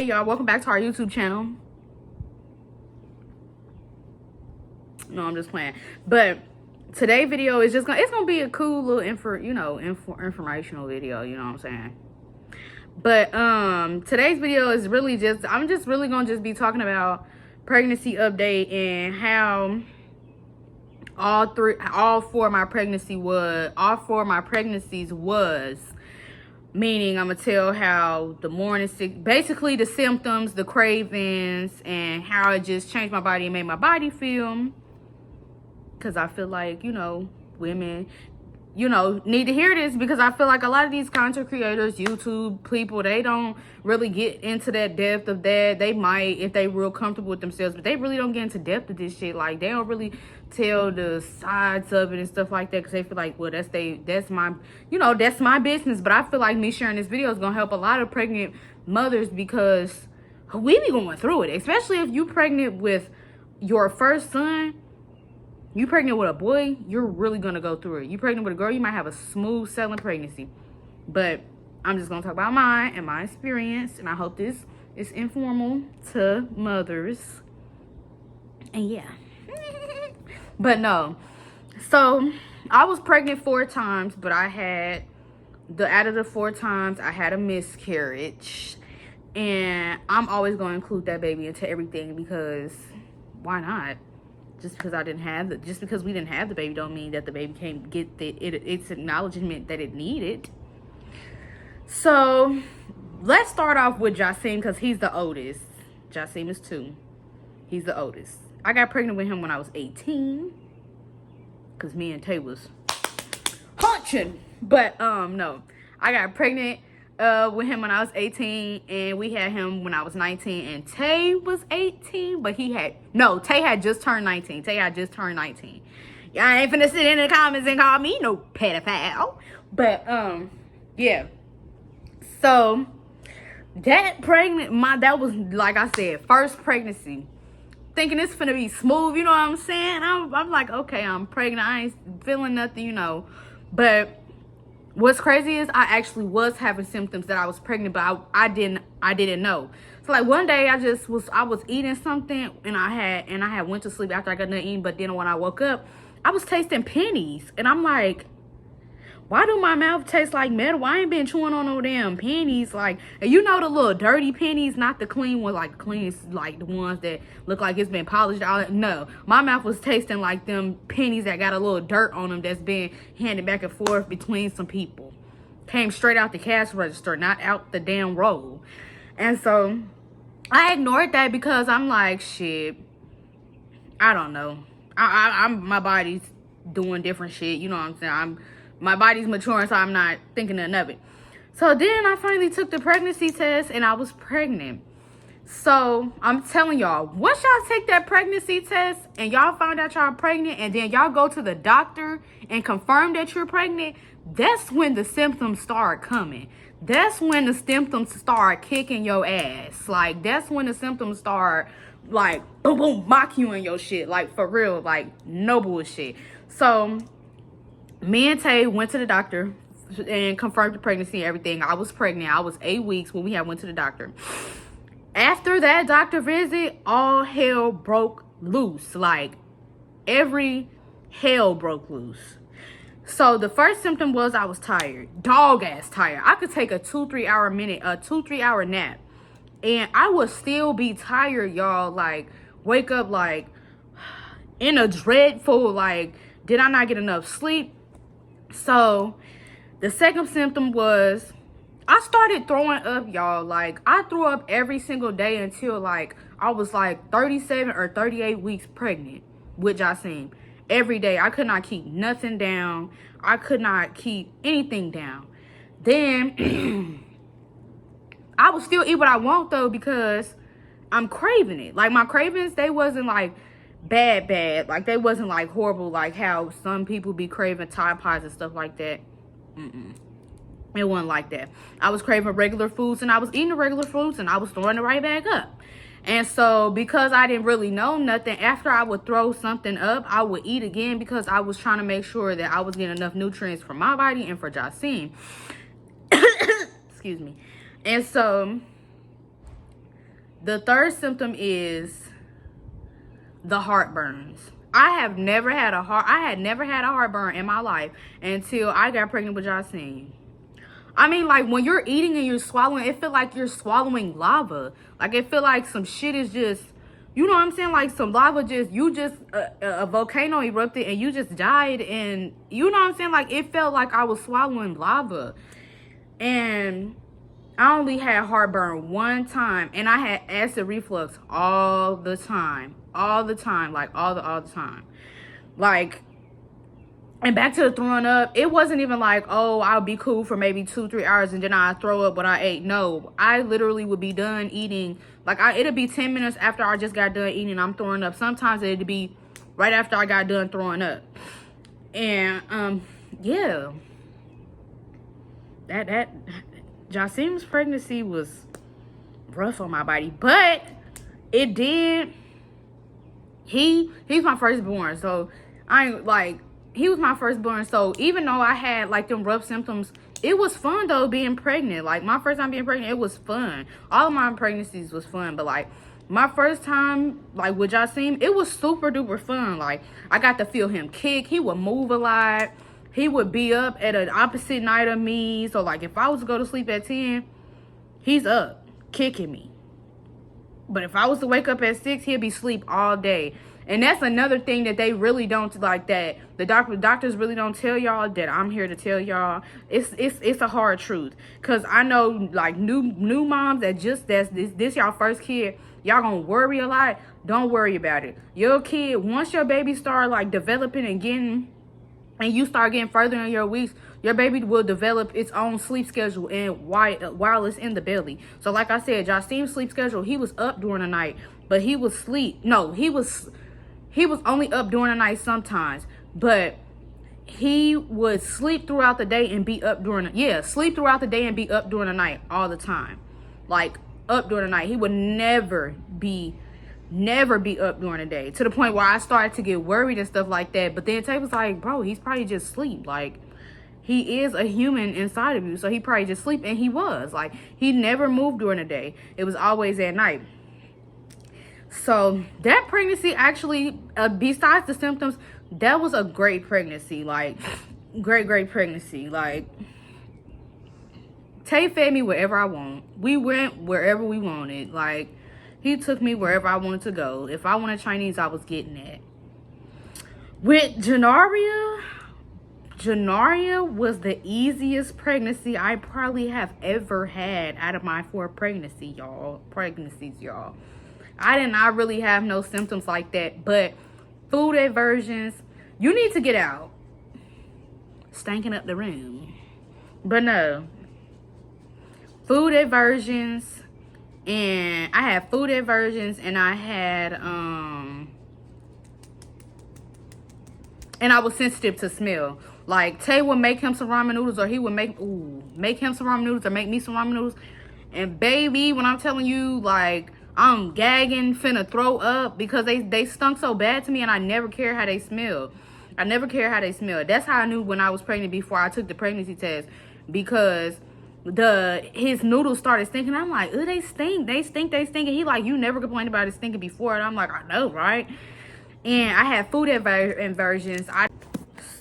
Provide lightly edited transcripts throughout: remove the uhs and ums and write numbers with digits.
Y'all, welcome back to our YouTube channel. No, I'm just playing. But today's video is just it's gonna be a cool little informational video, you know what I'm saying? But today's video is really I'm just really gonna be talking about pregnancy update and how all four of my pregnancies was. Meaning, I'm gonna tell how the morning sick, basically the symptoms, the cravings, and how it just changed my body and made my body feel. Because I feel like, women, need to hear this, because I feel like a lot of these content creators, YouTube people, they don't really get into that depth of that. They might if they real comfortable with themselves, but they really don't get into depth of this shit. Like, they don't really tell the sides of it and stuff like that, because they feel like, well, that's my business. But I feel like me sharing this video is gonna help a lot of pregnant mothers, because we be going through it, especially if you pregnant with your first son. You pregnant with a boy, you're really gonna go through it. You pregnant with a girl, you might have a smooth sailing pregnancy. But I'm just gonna talk about mine and my experience, and I hope this is informal to mothers. And yeah. But no. So I was pregnant 4 times, but I had out of the 4 times I had a miscarriage. And I'm always gonna include that baby into everything, because why not? Just because we didn't have the baby don't mean that the baby can't get its acknowledgement that it needed. So let's start off with Jasim, because he's the oldest. Jasim is 2. He's the oldest. I got pregnant with him when I was 18, because me and Tay was hunching. But no, I got pregnant with him when I was 18, and we had him when I was 19, and Tay was 18, but Tay had just turned 19. Tay had just turned 19. Y'all ain't finna sit in the comments and call me no pedophile. But yeah. So that was, like I said, first pregnancy. Thinking it's finna be smooth, you know what I'm saying? I'm like, okay, I'm pregnant. I ain't feeling nothing, But what's crazy is I actually was having symptoms that I was pregnant, but I didn't know. So like one day I was eating something, and I had went to sleep after I got done eating, but then when I woke up, I was tasting pennies, and I'm like, why do my mouth taste like metal? I ain't been chewing on no damn pennies. Like, and the little dirty pennies, not the clean ones, like the ones that look like it's been polished out. No, my mouth was tasting like them pennies that got a little dirt on them that's been handed back and forth between some people. Came straight out the cash register, not out the damn roll. And so I ignored that, because I'm like, shit, I don't know. My body's doing different shit. You know what I'm saying? My body's maturing, so I'm not thinking of it. So then I finally took the pregnancy test, and I was pregnant. So I'm telling y'all, once y'all take that pregnancy test and y'all find out y'all pregnant, and then y'all go to the doctor and confirm that you're pregnant, that's when the symptoms start coming. That's when the symptoms start kicking your ass. Like, that's when the symptoms start, like, boom, boom, mock you in your shit. Like, for real, like, no bullshit. So me and Tay went to the doctor and confirmed the pregnancy and everything. I was pregnant. I was 8 weeks when we went to the doctor. After that doctor visit, all hell broke loose. Like, every hell broke loose. So the first symptom was I was tired. Dog ass tired. I could take a 2-3 hour nap, and I would still be tired, y'all. Like, wake up like in a dreadful, like, did I not get enough sleep? So the second symptom was I started throwing up, y'all. Like, I threw up every single day until, like, I was like 37 or 38 weeks pregnant with Jasim. Every day. I could not keep nothing down. I could not keep anything down. Then I would still eat what I want, though, because I'm craving it. Like, my cravings, they wasn't like bad. Like, they wasn't like horrible, like how some people be craving Tide Pods and stuff like that. It wasn't like that. I was craving regular foods, and I was eating the regular foods, and I was throwing it right back up. And so, because I didn't really know nothing, after I would throw something up, I would eat again, because I was trying to make sure that I was getting enough nutrients for my body and for Jasim. Excuse me. And so The third symptom is the heartburns. I had never had a heartburn in my life until I got pregnant with Josine. I mean, like, when you're eating and you're swallowing, it feel like you're swallowing lava. Like, it feel like some shit is just, you know what I'm saying? Like, some lava a volcano erupted and you just died. And, you know what I'm saying? Like, it felt like I was swallowing lava. And I only had heartburn one time. And I had acid reflux all the time. All the time. Like, all the time. Like, and back to the throwing up, it wasn't even like, oh, I'll be cool for maybe 2-3 hours and then I throw up what I ate. No, I literally would be done eating. Like, it'll be 10 minutes after I just got done eating, I'm throwing up. Sometimes it'd be right after I got done throwing up. And, yeah. That Josine's pregnancy was rough on my body. But it did. He's my firstborn. So, I ain't, like... He was my firstborn, so even though I had, like, them rough symptoms, it was fun, though, being pregnant. Like, my first time being pregnant, it was fun. All of my pregnancies was fun, but, like, my first time, like, with Josine, it was super-duper fun. Like, I got to feel him kick. He would move a lot. He would be up at an opposite night of me. So, like, if I was to go to sleep at 10, he's up, kicking me. But if I was to wake up at 6, he'd be asleep all day. And that's another thing that they really don't, like, that the doctors really don't tell y'all, that I'm here to tell y'all. It's a hard truth. Because I know, like, new moms this y'all first kid, y'all gonna worry a lot. Don't worry about it. Your kid, once your baby start, like, developing and you start getting further in your weeks, your baby will develop its own sleep schedule and while it's in the belly. So, like I said, Josine's sleep schedule, he was up during the night, but he was only up during the night sometimes, but he would sleep throughout the day and be up sleep throughout the day and be up during the night all the time. Like, up during the night. He would never be up during the day, to the point where I started to get worried and stuff like that. But then Tay was like, bro, he's probably just asleep. Like, he is a human inside of you, so he probably just sleep. And he was. Like, he never moved during the day. It was always at night. So that pregnancy actually, besides the symptoms, that was a great pregnancy. Like, great pregnancy. Like, Tay fed me wherever I want. We went wherever we wanted. Like, he took me wherever I wanted to go. If I wanted Chinese, I was getting it. With Janaria was the easiest pregnancy I probably have ever had out of my 4 pregnancies, y'all. I did not really have no symptoms like that, but food aversions, you need to get out. Stinking up the room. But no. Food aversions, and I had food aversions, and I had, and I was sensitive to smell. Like, Tay would make him some ramen noodles, or he would make him some ramen noodles, or make me some ramen noodles. And baby, when I'm telling you, like, I'm gagging, finna throw up, because they stunk so bad to me, and I never cared how they smelled. That's how I knew when I was pregnant before I took the pregnancy test, because his noodles started stinking. I'm like, oh, they stink. And he like, you never complained about it stinking before. And I'm like, I know, right? And I had food aversions.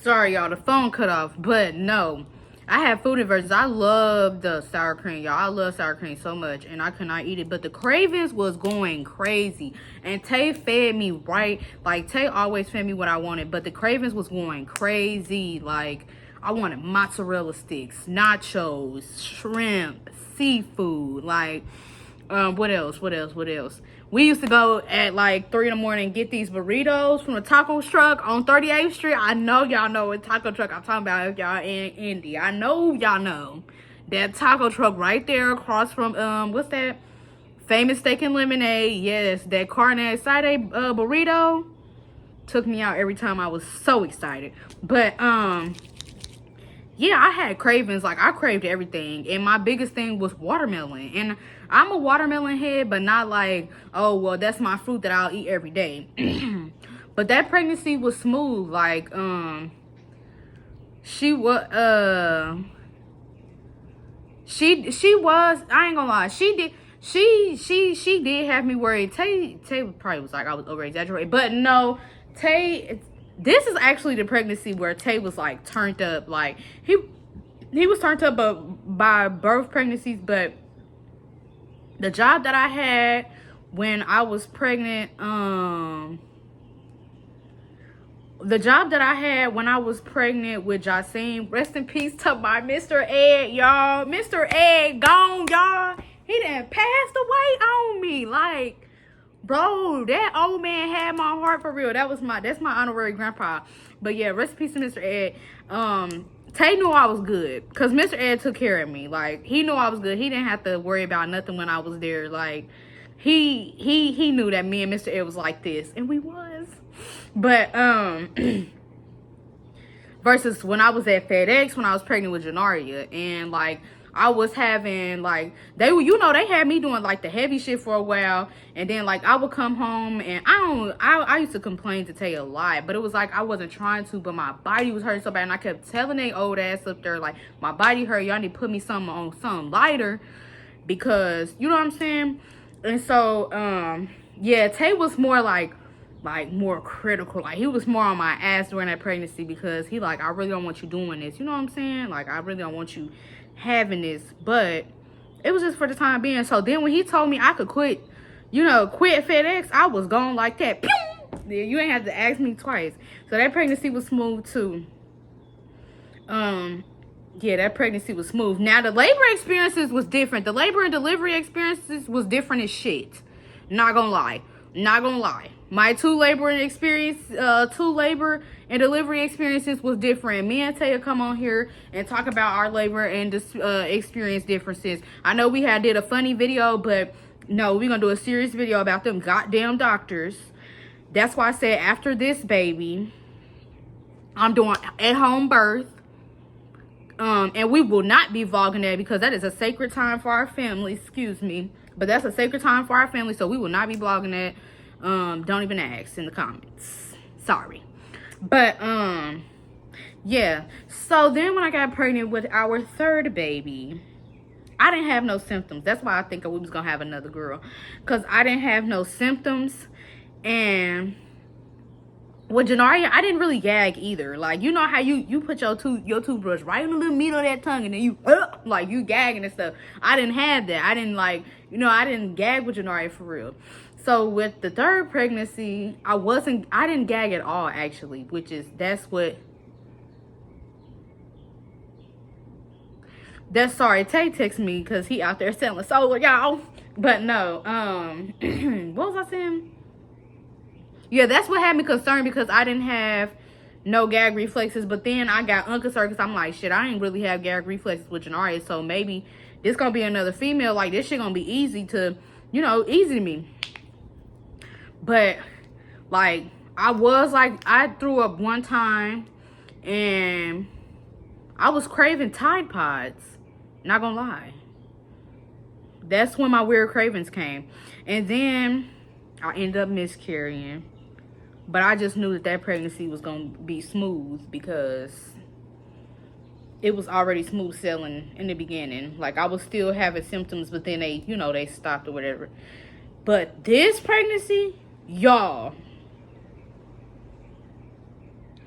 Sorry, y'all, the phone cut off, but no. I had food aversions. I love the sour cream, y'all. I love sour cream so much, and I could not eat it. But the cravings was going crazy. And Tay fed me right. Like, Tay always fed me what I wanted, but the cravings was going crazy. Like, I wanted mozzarella sticks, nachos, shrimp, seafood. Like, what else? We used to go at like 3 in the morning and get these burritos from the taco truck on 38th Street. I know y'all know what taco truck I'm talking about if y'all in Indy. I know y'all know that taco truck right there across from what's that? Famous Steak and Lemonade. Yes, that carne asada burrito took me out every time. I was so excited. But yeah, I had cravings. Like, I craved everything. And my biggest thing was watermelon. And I'm a watermelon head, but not like, oh, well, that's my fruit that I'll eat every day. But that pregnancy was smooth. Like, she was, I ain't gonna lie. She she did have me worried. Tay probably was like I was over exaggerating, but no, Tay. This is actually the pregnancy where Tay was like turned up. Like he was turned up by birth pregnancies, but the job that I had when I was pregnant, the job that I had when I was pregnant with Jacine, rest in peace to my Mr. Ed, y'all. Mr. Ed gone, y'all. He done passed away on me. Like, bro, that old man had my heart for real. That's my honorary grandpa. But yeah, rest in peace to Mr. Ed. Tay knew I was good because Mr. Ed took care of me. Like, he knew I was good. He didn't have to worry about nothing when I was there. Like, he knew that me and Mr. Ed was like this, and we was. But versus when I was at FedEx when I was pregnant with Janaria, and like I was having like they had me doing like the heavy shit for a while, and then like I would come home and I used to complain to Tay a lot, but it was like I wasn't trying to, but my body was hurting so bad, and I kept telling they old ass up there like my body hurt, y'all need to put me something lighter, because you know what I'm saying. And so yeah, Tay was more like more critical. Like he was more on my ass during that pregnancy, because he like, I really don't want you doing this, you know what I'm saying? Like I really don't want you having this, but it was just for the time being. So then when he told me I could quit FedEx, I was gone like that. Yeah, you ain't have to ask me twice. So that pregnancy was smooth too. Yeah, that pregnancy was smooth. Now the labor experiences was different. The labor and delivery experiences was different as shit. Not gonna lie. My two labor and delivery experiences was different. Me and Taya come on here and talk about our labor and experience differences. I know we did a funny video, but no, we're gonna do a serious video about them goddamn doctors. That's why I said after this baby, I'm doing at-home birth. And we will not be vlogging that because that is a sacred time for our family. Excuse me. But that's a sacred time for our family, so we will not be vlogging that. Don't even ask in the comments. Sorry. But yeah. So then when I got pregnant with our third baby, I didn't have no symptoms. That's why I think we was gonna have another girl, because I didn't have no symptoms. And with Janaria, I didn't really gag either. Like, you know how you put your toothbrush right in the little meat of that tongue, and then you like you gagging and stuff. I didn't have that. I didn't I didn't gag with Janaria for real. So with the third pregnancy, I didn't gag at all, actually, sorry, Tay texted me because he out there selling solar, y'all. But no, what was I saying? Yeah, that's what had me concerned, because I didn't have no gag reflexes. But then I got unconcerned because I'm like, shit, I didn't really have gag reflexes with Janaria. So maybe this gonna be another female. Like, this shit gonna be easy to me. But like, I threw up one time and I was craving Tide Pods. Not gonna lie. That's when my weird cravings came. And then I ended up miscarrying. But I just knew that pregnancy was going to be smooth, because it was already smooth sailing in the beginning. Like, I was still having symptoms, but then they stopped or whatever. But this pregnancy, y'all,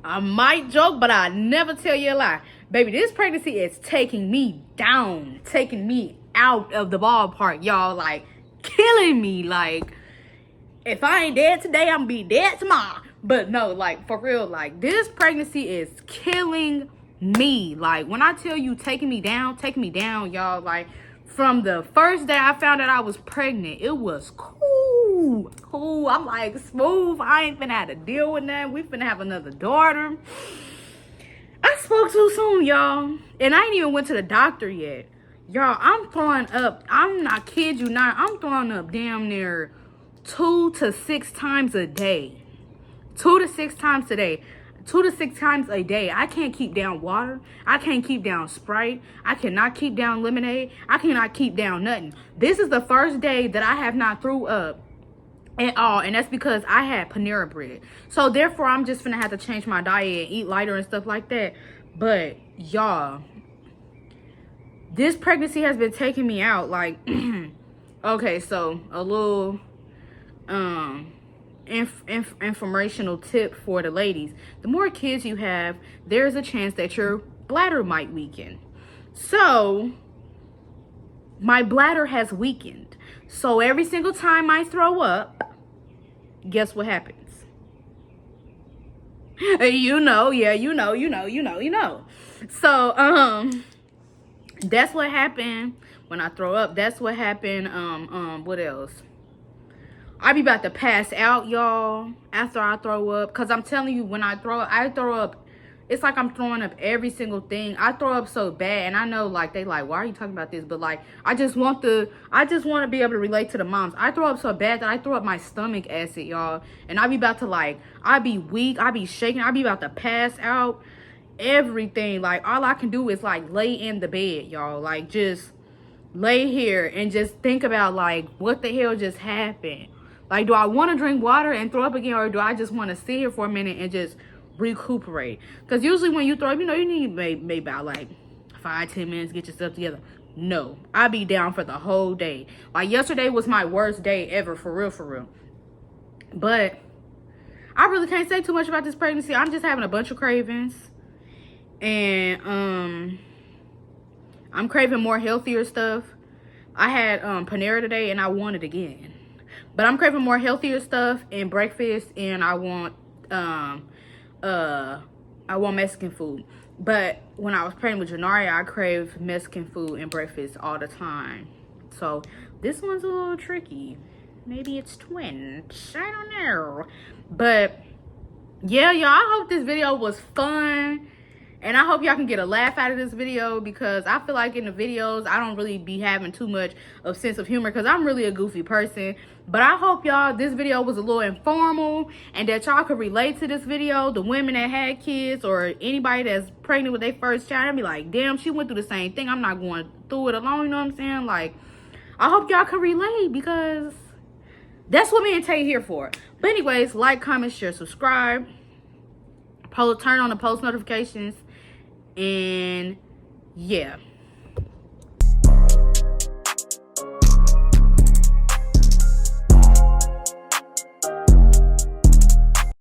I might joke, but I never tell you a lie. Baby, this pregnancy is taking me down, taking me out of the ballpark, y'all. Like, killing me. Like, if I ain't dead today, I'm gonna be dead tomorrow. But no, like, for real, like, this pregnancy is killing me. Like, when I tell you taking me down, y'all. Like, from the first day I found out I was pregnant, it was cool. I'm like, smooth. I ain't finna have to deal with that. We finna have another daughter. I spoke too soon, y'all. And I ain't even went to the doctor yet. Y'all, I'm throwing up. I'm not kid you not. I'm throwing up damn near 2 to 6 times a day. 2 to 6 times a day. 2 to 6 times a day. I can't keep down water. I can't keep down Sprite. I cannot keep down lemonade. I cannot keep down nothing. This is the first day that I have not threw up at all, and that's because I had Panera bread. So therefore, I'm just gonna have to change my diet and eat lighter and stuff like that. But y'all, this pregnancy has been taking me out. Like, Okay, so a little informational tip for the ladies. The more kids you have, there's a chance that your bladder might weaken. So my bladder has weakened. So every single time I throw up, guess what happens? You know. So that's what happened when I throw up. That's what happened. What else? I be about to pass out, y'all, after I throw up. Because I'm telling you, when I throw up, it's like I'm throwing up every single thing. I throw up so bad. And I know, like, they like, why are you talking about this? But, like, I just want to be able to relate to the moms. I throw up so bad that I throw up my stomach acid, y'all. And I be about to, like, I be weak. I be shaking. I be about to pass out. Everything. Like, all I can do is, like, lay in the bed, y'all. Like, just lay here and just think about, like, what the hell just happened? Like, do I want to drink water and throw up again, or do I just want to sit here for a minute and just recuperate? Because usually when you throw up, you know, you need maybe about like 5-10 minutes to get yourself together. No, I be down for the whole day. Like, yesterday was my worst day ever, for real. But I really can't say too much about this pregnancy. I'm just having a bunch of cravings. And I'm craving more healthier stuff. I had Panera today and I want it again. But I'm craving more healthier stuff and breakfast, and I want Mexican food. But when I was pregnant with Janaria, I craved Mexican food and breakfast all the time. So this one's a little tricky. Maybe it's twins. I don't know. But yeah, y'all, I hope this video was fun. And I hope y'all can get a laugh out of this video, because I feel like in the videos, I don't really be having too much of sense of humor, because I'm really a goofy person. But I hope y'all, this video was a little informal, and that y'all could relate to this video. The women that had kids, or anybody that's pregnant with their first child, and be like, damn, she went through the same thing. I'm not going through it alone, you know what I'm saying? Like, I hope y'all can relate, because that's what me and Tay here for. But anyways, like, comment, share, subscribe. Turn on the post notifications. And yeah.